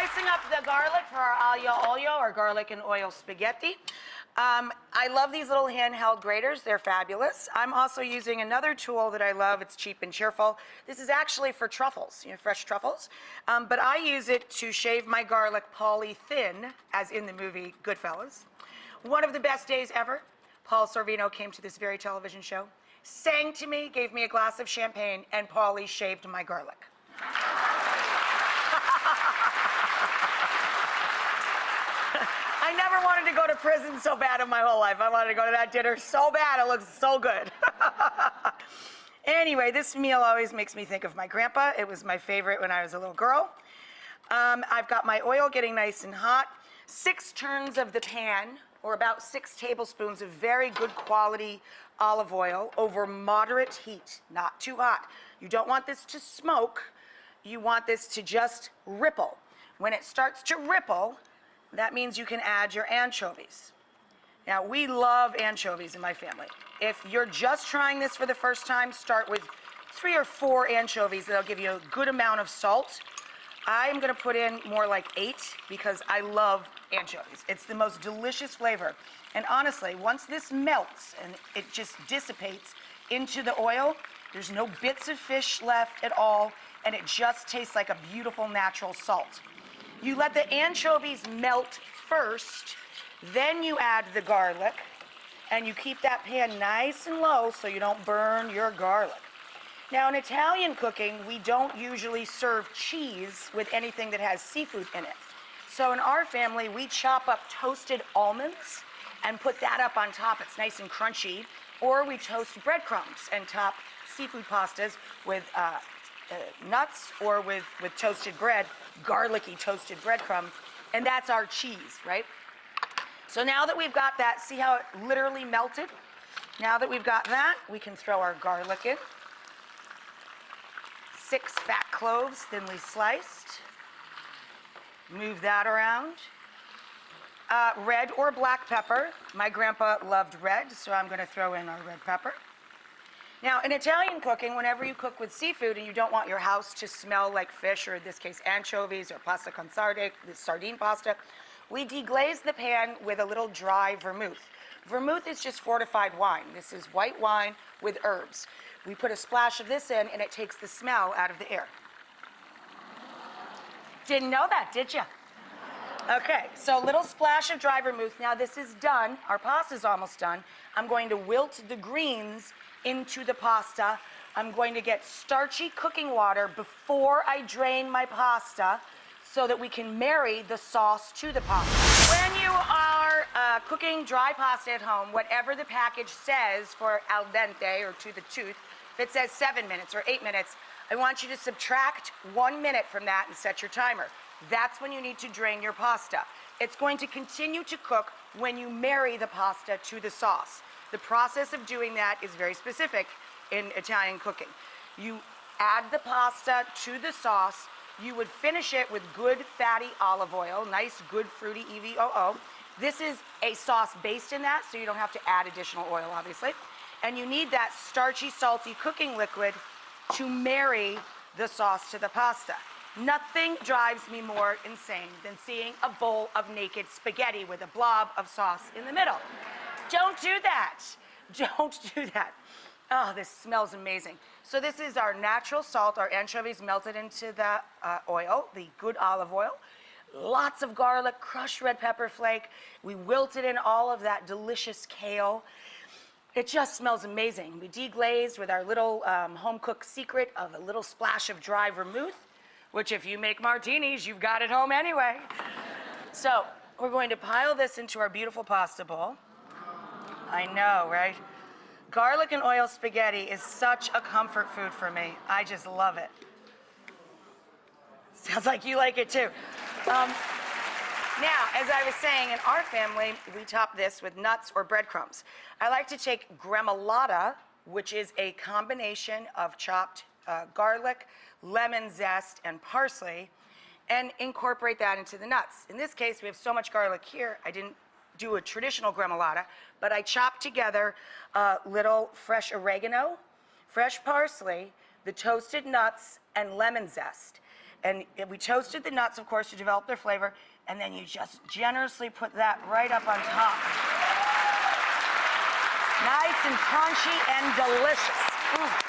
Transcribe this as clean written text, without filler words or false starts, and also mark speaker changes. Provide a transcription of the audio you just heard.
Speaker 1: slicing up the garlic for our aglio olio, or garlic and oil spaghetti. I love these little handheld graters. They're fabulous. I'm also using another tool that I love. It's cheap and cheerful. This is actually for truffles, fresh truffles. But I use it to shave my garlic Pauly thin, as in the movie Goodfellas. One of the best days ever. Paul Sorvino came to this very television show, sang to me, gave me a glass of champagne, and Pauly shaved my garlic. I never wanted to go to prison so bad in my whole life. I wanted to go to that dinner so bad. It looks so good. Anyway, this meal always makes me think of my grandpa. It was my favorite when I was a little girl. I've got my oil getting nice and hot. 6 turns of the pan, or about 6 tablespoons of very good quality olive oil over moderate heat, not too hot. You don't want this to smoke. You want this to just ripple. When it starts to ripple, that means you can add your anchovies. Now, we love anchovies in my family. If you're just trying this for the first time, start with 3 or 4 anchovies. That'll give you a good amount of salt. I'm going to put in more like 8 because I love anchovies. It's the most delicious flavor. And honestly, once this melts and it just dissipates into the oil, there's no bits of fish left at all, and it just tastes like a beautiful natural salt. You let the anchovies melt first, then you add the garlic, and you keep that pan nice and low so you don't burn your garlic. Now, in Italian cooking, we don't usually serve cheese with anything that has seafood in it. So in our family, we chop up toasted almonds and put that up on top. It's nice and crunchy. Or we toast breadcrumbs and top seafood pastas with nuts or with toasted bread, garlicky toasted breadcrumb, and that's our cheese, right? So now that we've got that, see how it literally melted? Now that we've got that, we can throw our garlic in. 6 fat cloves, thinly sliced. Move that around. Red or black pepper. My grandpa loved red, so I'm going to throw in our red pepper. Now, in Italian cooking, whenever you cook with seafood and you don't want your house to smell like fish, or in this case, anchovies or pasta con sarde, the sardine pasta, we deglaze the pan with a little dry vermouth. Vermouth is just fortified wine. This is white wine with herbs. We put a splash of this in, and it takes the smell out of the air. Didn't know that, did you? Okay, so a little splash of dry vermouth. Now this is done. Our pasta's almost done. I'm going to wilt the greens into the pasta. I'm going to get starchy cooking water before I drain my pasta so that we can marry the sauce to the pasta. When you are cooking dry pasta at home, whatever the package says for al dente, or to the tooth, if it says 7 minutes or 8 minutes, I want you to subtract 1 minute from that and set your timer. That's when you need to drain your pasta. It's going to continue to cook when you marry the pasta to the sauce. The process of doing that is very specific in Italian cooking. You add the pasta to the sauce. You would finish it with good fatty olive oil, nice good fruity EVOO. This is a sauce based in that, so you don't have to add additional oil, obviously. And you need that starchy, salty cooking liquid to marry the sauce to the pasta. Nothing drives me more insane than seeing a bowl of naked spaghetti with a blob of sauce in the middle. Don't do that. Don't do that. Oh, this smells amazing. So this is our natural salt, our anchovies melted into the oil, the good olive oil. Lots of garlic, crushed red pepper flake. We wilted in all of that delicious kale. It just smells amazing. We deglazed with our little home-cooked secret of a little splash of dry vermouth, which if you make martinis, you've got at home anyway. So we're going to pile this into our beautiful pasta bowl. I know, right? Garlic and oil spaghetti is such a comfort food for me. I just love it. Sounds like you like it too. Now, as I was saying, in our family, we top this with nuts or breadcrumbs. I like to take gremolata, which is a combination of chopped garlic, lemon zest, and parsley, and incorporate that into the nuts. In this case, we have so much garlic here, I didn't do a traditional gremolata, but I chopped together little fresh oregano, fresh parsley, the toasted nuts, and lemon zest. And we toasted the nuts, of course, to develop their flavor. And then you just generously put that right up on top. Nice and crunchy and delicious.